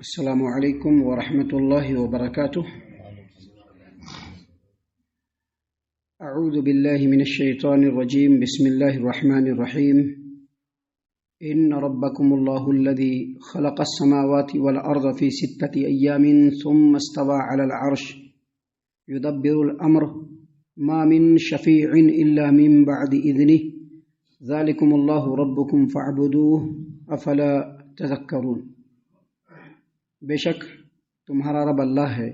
السلام علیکم ورحمۃ اللہ وبرکاتہ۔ اعوذ باللہ من الشیطان الرجیم، بسم اللہ الرحمن الرحیم۔ ان ربکم اللہ الذی خلق السماوات والارض فی 6 ایام ثم استوى علی العرش یدبر الامر ما من شفیع الا من بعد اذنہ ذلکم اللہ ربکم فاعبدوہ افلا تذکرون۔ بے شک تمہارا رب اللہ ہے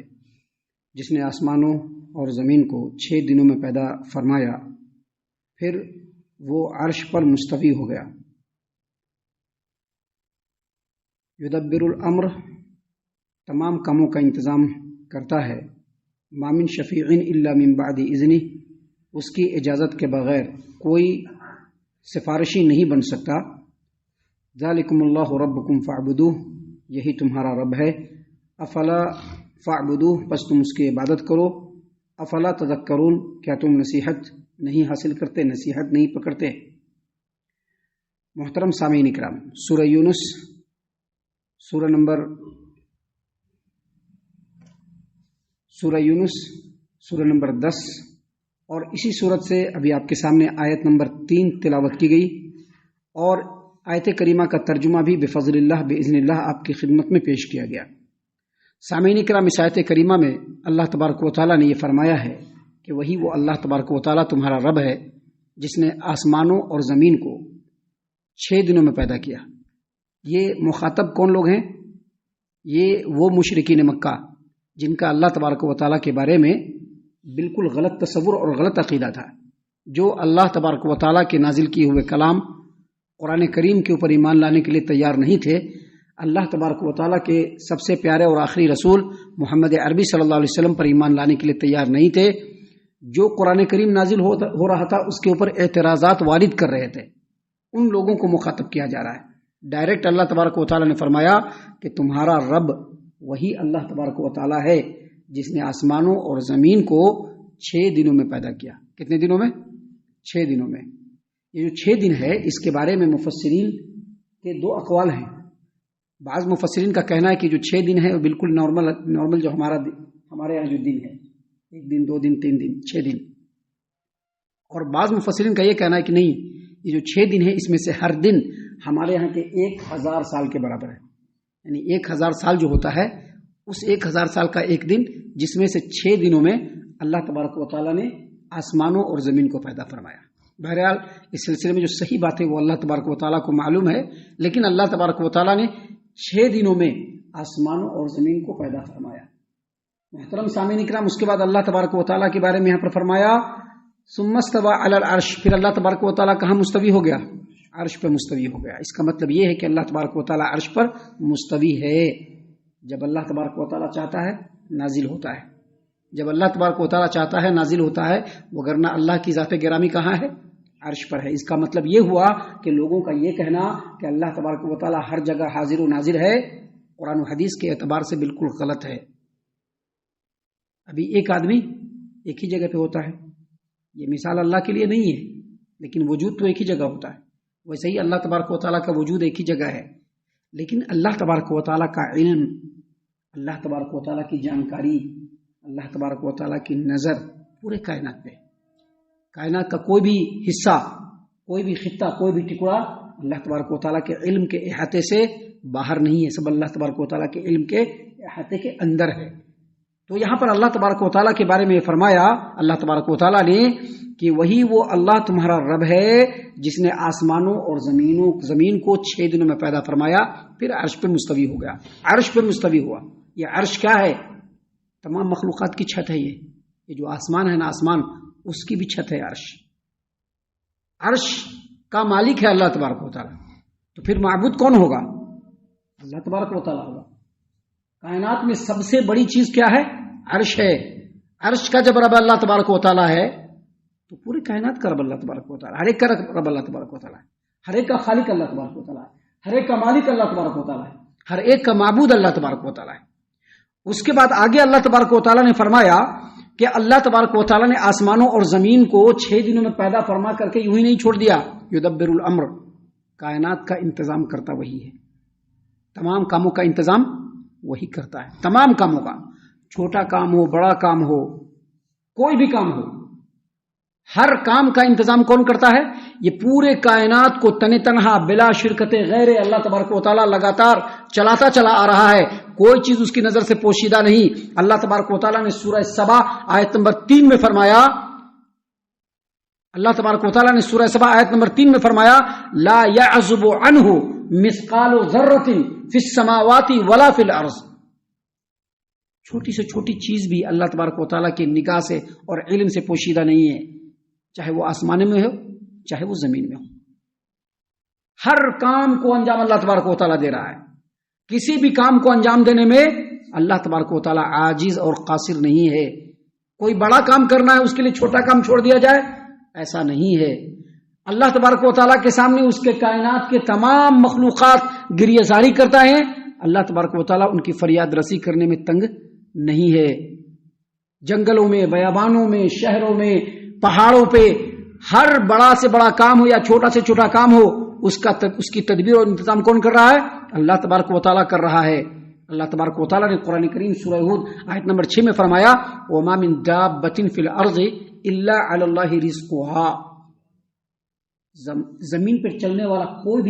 جس نے آسمانوں اور زمین کو 6 دنوں میں پیدا فرمایا، پھر وہ عرش پر مستوی ہو گیا۔ یدبر الامر، تمام کاموں کا انتظام کرتا ہے۔ ما من شفیع الا من بعد اذنہ، اس کی اجازت کے بغیر کوئی سفارشی نہیں بن سکتا۔ ذالکم اللہ ربکم فاعبدوہ، یہی تمہارا رب ہے۔ افلا فاعبدوہ، پس تم اس کی عبادت کرو۔ افلا تذکرون، کیا تم نصیحت نہیں حاصل کرتے، نصیحت نہیں پکڑتے؟ محترم سامعین اکرام، سورہ یونس، سورہ نمبر 10 اور اسی صورت سے ابھی آپ کے سامنے آیت نمبر 3 تلاوت کی گئی، اور آیت کریمہ کا ترجمہ بھی بفضل اللہ باذن اللہ آپ کی خدمت میں پیش کیا گیا۔ سامعین اکرام، اس آیت کریمہ میں اللہ تبارک و تعالیٰ نے یہ فرمایا ہے کہ وہی وہ اللہ تبارک و تعالیٰ تمہارا رب ہے جس نے آسمانوں اور زمین کو 6 دنوں میں پیدا کیا۔ یہ مخاطب کون لوگ ہیں؟ یہ وہ مشرکین مکہ جن کا اللہ تبارک و تعالیٰ کے بارے میں بالکل غلط تصور اور غلط عقیدہ تھا، جو اللہ تبارک و تعالیٰ کے نازل کیے ہوئے کلام قرآن کریم کے اوپر ایمان لانے کے لیے تیار نہیں تھے۔ اللہ تبارک و تعالیٰ کے سب سے پیارے اور آخری رسول محمد عربی صلی اللہ علیہ وسلم پر ایمان لانے کے لیے تیار نہیں تھے۔ جو قرآن کریم نازل ہو رہا تھا اس کے اوپر اعتراضات وارد کر رہے تھے، ان لوگوں کو مخاطب کیا جا رہا ہے۔ ڈائریکٹ اللہ تبارک و تعالیٰ نے فرمایا کہ تمہارا رب وہی اللہ تبارک و تعالیٰ ہے جس نے آسمانوں اور زمین کو 6 دنوں میں پیدا کیا۔ کتنے دنوں میں؟ 6 دنوں میں۔ یہ جو 6 دن ہے، اس کے بارے میں مفسرین کے 2 اقوال ہیں۔ بعض مفسرین کا کہنا ہے کہ جو 6 دن ہے وہ بالکل نارمل جو ہمارے یہاں جو دن ہے، 1 دن 2 دن 3 دن 6 دن، اور بعض مفسرین کا یہ کہنا ہے کہ نہیں، یہ جو 6 دن ہے اس میں سے ہر دن ہمارے یہاں کے 1000 سال کے برابر ہے۔ یعنی 1000 سال جو ہوتا ہے، اس 1000 سال کا ایک دن، جس میں سے 6 دنوں میں اللہ تبارک و تعالیٰ نے آسمانوں اور زمین کو پیدا فرمایا۔ بہرحال اس سلسلے میں جو صحیح بات ہے وہ اللہ تبارک و تعالیٰ کو معلوم ہے، لیکن اللہ تبارک و تعالیٰ نے 6 دنوں میں آسمانوں اور زمین کو پیدا فرمایا۔ محترم سامعین اکرام، اس کے بعد اللہ تبارک و تعالیٰ کے بارے میں یہاں پر فرمایا ثم استوى علی العرش، پھر اللہ تبارک و تعالیٰ کہاں مستوی ہو گیا؟ عرش پر مستوی ہو گیا۔ اس کا مطلب یہ ہے کہ اللہ تبارک و تعالیٰ عرش پر مستوی ہے۔ جب اللہ تبارک و تعالیٰ چاہتا ہے نازل ہوتا ہے، جب اللہ تبارک و تعالیٰ چاہتا ہے نازل ہوتا ہے، وگرنہ اللہ کی ذات گرامی کہاں ہے؟ عرش پر ہے۔ اس کا مطلب یہ ہوا کہ لوگوں کا یہ کہنا کہ اللہ تبارک و تعالیٰ ہر جگہ حاضر و ناظر ہے، قرآن و حدیث کے اعتبار سے بالکل غلط ہے۔ ابھی ایک آدمی ایک ہی جگہ پہ ہوتا ہے، یہ مثال اللہ کے لیے نہیں ہے، لیکن وجود تو ایک ہی جگہ ہوتا ہے۔ ویسے ہی اللہ تبارک و تعالیٰ کا وجود ایک ہی جگہ ہے، لیکن اللہ تبارک و تعالیٰ کا علم، اللہ تبارک و تعالیٰ کی جانکاری، اللہ تبارک و تعالیٰ کی نظر پورے کائنات پہ۔ کائنات کا کوئی بھی حصہ، کوئی بھی خطہ، کوئی بھی ٹکڑا اللہ تبارک و تعالیٰ کے علم کے احاطے سے باہر نہیں ہے، سب اللہ تبارک و تعالیٰ کے علم کے احاطے کے اندر ہے۔ تو یہاں پر اللہ تبارک و تعالیٰ کے بارے میں فرمایا اللہ تبارک و تعالیٰ نے کہ وہی وہ اللہ تمہارا رب ہے جس نے آسمانوں اور زمین کو 6 دنوں میں پیدا فرمایا، پھر عرش پہ مستوی ہو گیا۔ عرش پہ مستوی ہوا۔ یہ عرش کیا ہے؟ تمام مخلوقات کی چھت ہے۔ یہ جو آسمان ہے نا، آسمان اس کی بھی چھت ہے عرش۔ عرش کا مالک ہے اللہ تبارک و تعالیٰ، تو پھر معبود کون ہوگا؟ اللہ تبارک و تعالیٰ ہوگا۔ کائنات میں سب سے بڑی چیز کیا ہے؟ عرش ہے۔ عرش کا جب رب اللہ تبارک و تعالیٰ ہے تو پوری کائنات کا رب اللہ تبارک و تعالیٰ، ہر ایک کا رب اللہ تبارک و تعالیٰ ہے، ہر ایک کا خالق اللہ تبارک و تعالیٰ ہے، ہر ایک کا مالک اللہ تبارک و تعالیٰ ہے، ہر ایک کا معبود اللہ تبارک و تعالیٰ ہے۔ اس کے بعد آگے اللہ تبارک و تعالیٰ نے فرمایا کہ اللہ تبارک و تعالیٰ نے آسمانوں اور زمین کو 6 دنوں میں پیدا فرما کر کے یوں ہی نہیں چھوڑ دیا۔ یدبر الامر، کائنات کا انتظام کرتا وہی ہے، تمام کاموں کا انتظام وہی کرتا ہے تمام کاموں کا، چھوٹا کام ہو بڑا کام ہو کوئی بھی کام ہو، ہر کام کا انتظام کون کرتا ہے؟ یہ پورے کائنات کو تن تنہا بلا شرکت غیر اللہ تبارک و تعالیٰ لگاتار چلاتا چلا آ رہا ہے، کوئی چیز اس کی نظر سے پوشیدہ نہیں۔ اللہ تبارک و تعالیٰ نے سورہ سبا آیت نمبر 3 میں فرمایا، اللہ تبارک و تعالیٰ نے سورہ سبا آیت نمبر 3 میں فرمایا لا يعزب عنہ مثقال ذرۃ فی السماوات ولا فی الارض، چھوٹی سے چھوٹی چیز بھی اللہ تبارک و تعالیٰ کی نگاہ سے اور علم سے پوشیدہ نہیں ہے، چاہے وہ آسمان میں ہو چاہے وہ زمین میں ہو، ہر کام کو انجام اللہ تبارک و تعالیٰ دے رہا ہے۔ کسی بھی کام کو انجام دینے میں اللہ تبارک و تعالیٰ عاجز اور قاصر نہیں ہے۔ کوئی بڑا کام کرنا ہے اس کے لیے چھوٹا کام چھوڑ دیا جائے، ایسا نہیں ہے۔ اللہ تبارک و تعالیٰ کے سامنے اس کے کائنات کے تمام مخلوقات گریہ زاری کرتا ہے، اللہ تبارک و تعالیٰ ان کی فریاد رسی کرنے میں تنگ نہیں ہے۔ جنگلوں میں، بیابانوں میں، شہروں میں، پہاڑوں پہ ہر بڑا سے بڑا کام ہو یا چھوٹا سے چھوٹا کام ہو، اس کی تدبیر اور انتظام کون کر رہا ہے؟ اللہ تبارک و تعالیٰ کر رہا ہے۔ اللہ تبارک و تعالیٰ نے قرآن کریم سورہ ہود آیت نمبر 6 میں فرمایا وَمَا مِن دَابَّةٍ فِي الْأَرْضِ إِلَّا عَلَى اللَّهِ رِزْقُهَا، زمین پر چلنے والا کوئی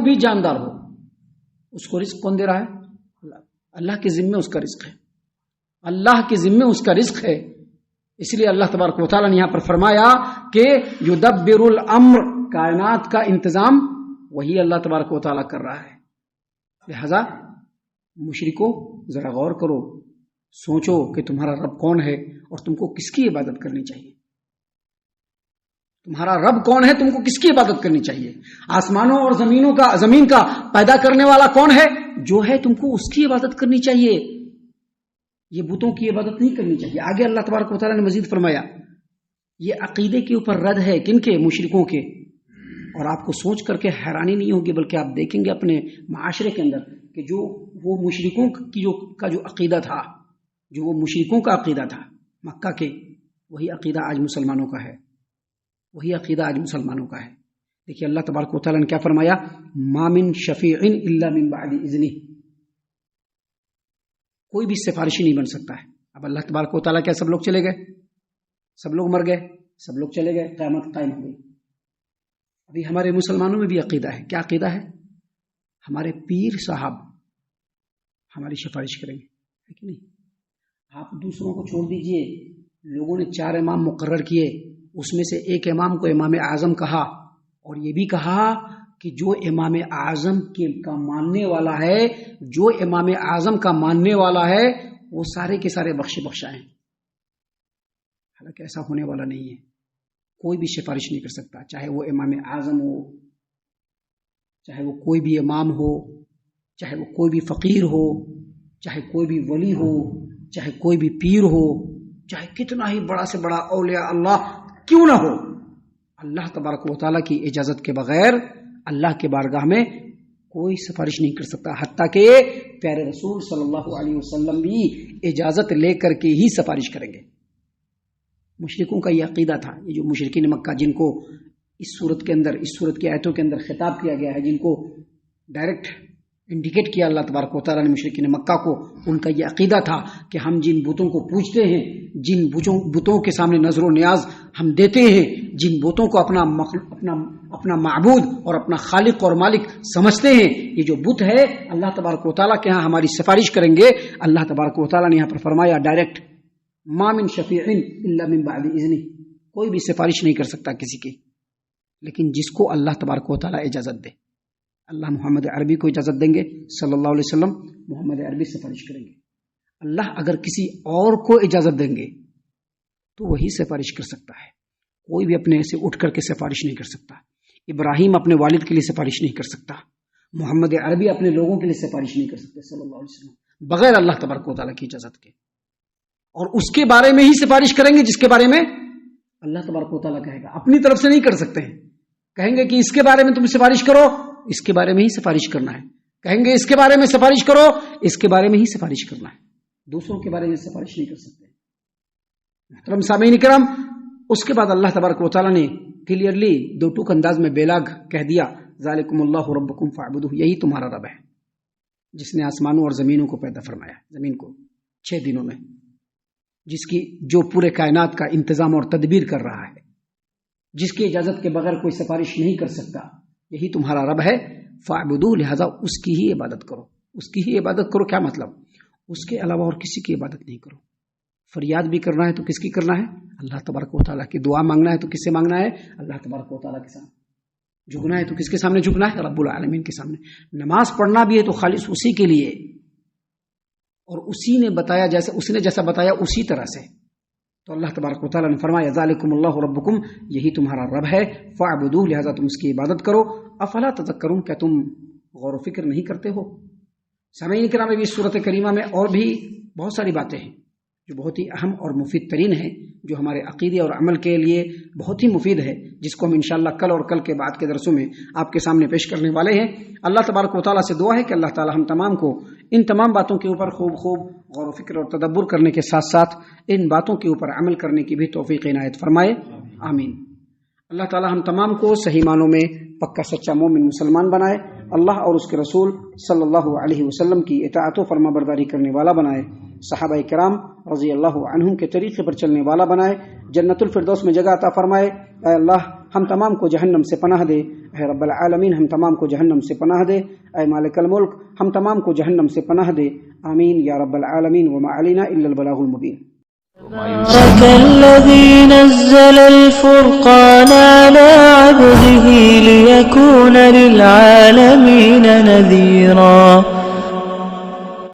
بھی جاندار ہو اس کو رزق کون دے رہا ہے؟ اللہ کے ذمے اس کا رزق ہے، اللہ کے ذمے اس کا رزق ہے۔ اس لیے اللہ تبارک و تعالیٰ نے یہاں پر فرمایا کہ یدبر الامر، کائنات کا انتظام وہی اللہ تبارک و تعالیٰ کر رہا ہے۔ لہذا مشرکو ذرا غور کرو، سوچو کہ تمہارا رب کون ہے اور تم کو کس کی عبادت کرنی چاہیے۔ تمہارا رب کون ہے، تم کو کس کی عبادت کرنی چاہیے؟ آسمانوں اور زمین کا پیدا کرنے والا کون ہے؟ جو ہے تم کو اس کی عبادت کرنی چاہیے، یہ بتوں کی عبادت نہیں کرنی چاہیے۔ آگے اللہ تبارک و تعالیٰ نے مزید فرمایا، یہ عقیدے کے اوپر رد ہے، کن کے؟ مشرکوں کے۔ اور آپ کو سوچ کر کے حیرانی نہیں ہوگی بلکہ آپ دیکھیں گے اپنے معاشرے کے اندر کہ جو وہ مشرکوں کا جو عقیدہ تھا، جو وہ مشرکوں کا عقیدہ تھا مکہ کے، وہی عقیدہ آج مسلمانوں کا ہے، وہی عقیدہ آج مسلمانوں کا ہے۔ دیکھیے اللہ تبارک و تعالیٰ نے کیا فرمایا، ما من شفیع الا من بعد اذنہ، کوئی بھی سفارشی نہیں بن سکتا ہے۔ اب اللہ تبارک و تعالیٰ کیا سب لوگ چلے گئے؟ سب لوگ مر گئے، سب لوگ چلے گئے، قیامت قائم ہو گئی۔ ابھی ہمارے مسلمانوں میں بھی عقیدہ ہے، کیا عقیدہ ہے؟ ہمارے پیر صاحب ہماری سفارش کریں گے، ہے کہ نہیں؟ آپ دوسروں کو چھوڑ دیجئے، لوگوں نے 4 امام مقرر کیے، اس میں سے ایک امام کو امام اعظم کہا، اور یہ بھی کہا کہ جو امام اعظم کا ماننے والا ہے، جو امام اعظم کا ماننے والا ہے وہ سارے کے سارے بخشائیں۔ حالانکہ ایسا ہونے والا نہیں ہے، کوئی بھی سفارش نہیں کر سکتا، چاہے وہ امام اعظم ہو، چاہے وہ کوئی بھی امام ہو، چاہے وہ کوئی بھی فقیر ہو، چاہے کوئی بھی ولی ہو، چاہے کوئی بھی پیر ہو، چاہے کتنا ہی بڑا سے بڑا اولیاء اللہ کیوں نہ ہو، اللہ تبارک و تعالیٰ کی اجازت کے بغیر اللہ کے بارگاہ میں کوئی سفارش نہیں کر سکتا، حتیٰ کہ پیارے رسول صلی اللہ علیہ وسلم بھی اجازت لے کر کے ہی سفارش کریں گے۔ مشرکوں کا یہ عقیدہ تھا، یہ جو مشرکین مکہ جن کو اس صورت کے اندر، اس صورت کی آیتوں کے اندر خطاب کیا گیا ہے، جن کو ڈائریکٹ انڈیکیٹ کیا اللہ تبارک و تعالیٰ نے مشرکین مکہ کو، ان کا یہ عقیدہ تھا کہ ہم جن بتوں کو پوجتے ہیں، جن بتوں کے سامنے نظر و نیاز ہم دیتے ہیں، جن بتوں کو اپنا معبود اور اپنا خالق اور مالک سمجھتے ہیں، یہ جو بت ہے اللہ تبارک و تعالیٰ کے ہاں ہماری سفارش کریں گے۔ اللہ تبارک و تعالیٰ نے یہاں پر فرمایا ڈائریکٹ، ما من شفیع الا من بعد اذنہ، کوئی بھی سفارش نہیں کر سکتا کسی کی، لیکن جس کو اللہ تبارک و تعالیٰ اجازت دے۔ اللہ محمد عربی کو اجازت دیں گے صلی اللہ علیہ وسلم، محمد عربی سفارش کریں گے۔ اللہ اگر کسی اور کو اجازت دیں گے تو وہی سفارش کر سکتا ہے، کوئی بھی اپنے سے اٹھ کر کے سفارش نہیں کر سکتا۔ ابراہیم اپنے والد کے لیے سفارش نہیں کر سکتا، محمد عربی اپنے لوگوں کے لیے سفارش نہیں کر سکتے صلی اللہ علیہ وسلم بغیر اللہ تبارک و تعالیٰ کی اجازت کے، اور اس کے بارے میں ہی سفارش کریں گے جس کے بارے میں اللہ تبارک و تعالیٰ کہے گا، اپنی طرف سے نہیں کر سکتے ہیں۔ کہیں گے کہ اس کے بارے میں تم سفارش کرو، اس کے بارے میں ہی سفارش کرنا ہے، کہیں گے اس کے بارے میں سفارش کرو، اس کے بارے میں ہی سفارش کرنا ہے، دوسروں کے بارے میں سفارش نہیں کر سکتے۔ محترم سامعین کرام، اس کے بعد اللہ تبارک و تعالیٰ نے کلیئرلی 2 ٹوک انداز میں بیلاگ کہہ دیا، ذالکم اللہ ربکم فاعبدوہ، یہی تمہارا رب ہے، جس نے آسمانوں اور زمینوں کو پیدا فرمایا، زمین کو 6 دنوں میں، جس کی جو پورے کائنات کا انتظام اور تدبیر کر رہا ہے، جس کی اجازت کے بغیر کوئی سفارش نہیں کر سکتا، یہی تمہارا رب ہے، فاعبدوہ، لہذا اس کی ہی عبادت کرو، اس کی ہی عبادت کرو۔ کیا مطلب؟ اس کے علاوہ اور کسی کی عبادت نہیں کرو۔ فریاد بھی کرنا ہے تو کس کی کرنا ہے؟ اللہ تبارک و تعالیٰ کی۔ دعا مانگنا ہے تو کس سے مانگنا ہے؟ اللہ تبارک و تعالیٰ کے سامنے۔ جھکنا ہے تو کس کے سامنے جھکنا ہے؟ رب العالمین کے سامنے۔ نماز پڑھنا بھی ہے تو خالص اسی کے لیے، اور اسی نے بتایا، جیسے اس نے جیسا بتایا اسی طرح سے۔ تو اللہ تبارک و تعالیٰ نے فرمایا ذالکم اللہ ربکم، یہی تمہارا رب ہے، فاعبدوہ، لہذا تم اس کی عبادت کرو۔ افلا تذکرون، کیا تم غور و فکر نہیں کرتے ہو؟ سامعین کرام، بھی اس سورۃ کریمہ میں اور بھی بہت ساری باتیں ہیں جو بہت ہی اہم اور مفید ترین ہیں، جو ہمارے عقیدے اور عمل کے لیے بہت ہی مفید ہے، جس کو ہم انشاءاللہ کل اور کل کے بعد کے درسوں میں آپ کے سامنے پیش کرنے والے ہیں۔ اللہ تبارک و تعالیٰ سے دعا ہے کہ اللہ تعالیٰ ہم تمام کو ان تمام باتوں کے اوپر خوب غور و فکر اور تدبر کرنے کے ساتھ ساتھ ان باتوں کے اوپر عمل کرنے کی بھی توفیق عنایت فرمائے، آمین۔ اللہ تعالیٰ ہم تمام کو صحیح معنوں میں پکا سچا مومن مسلمان بنائے، اللہ اور اس کے رسول صلی اللہ علیہ وسلم کی اطاعت و فرما برداری کرنے والا بنائے، صحابہ کرام رضی اللہ عنہم کے طریقے پر چلنے والا بنائے، جنت الفردوس میں جگہ عطا فرمائے۔ اے اللہ ہم تمام کو جہنم سے پناہ دے، اے رب العالمین ہم تمام کو جہنم سے پناہ دے، اے مالک الملک ہم تمام کو جہنم سے پناہ دے، آمین یا رب العالمین۔ وما علینا الا البلاغ المبین۔ تبارك الذي نزل الفرقان على عبده ليكون للعالمين نذيرا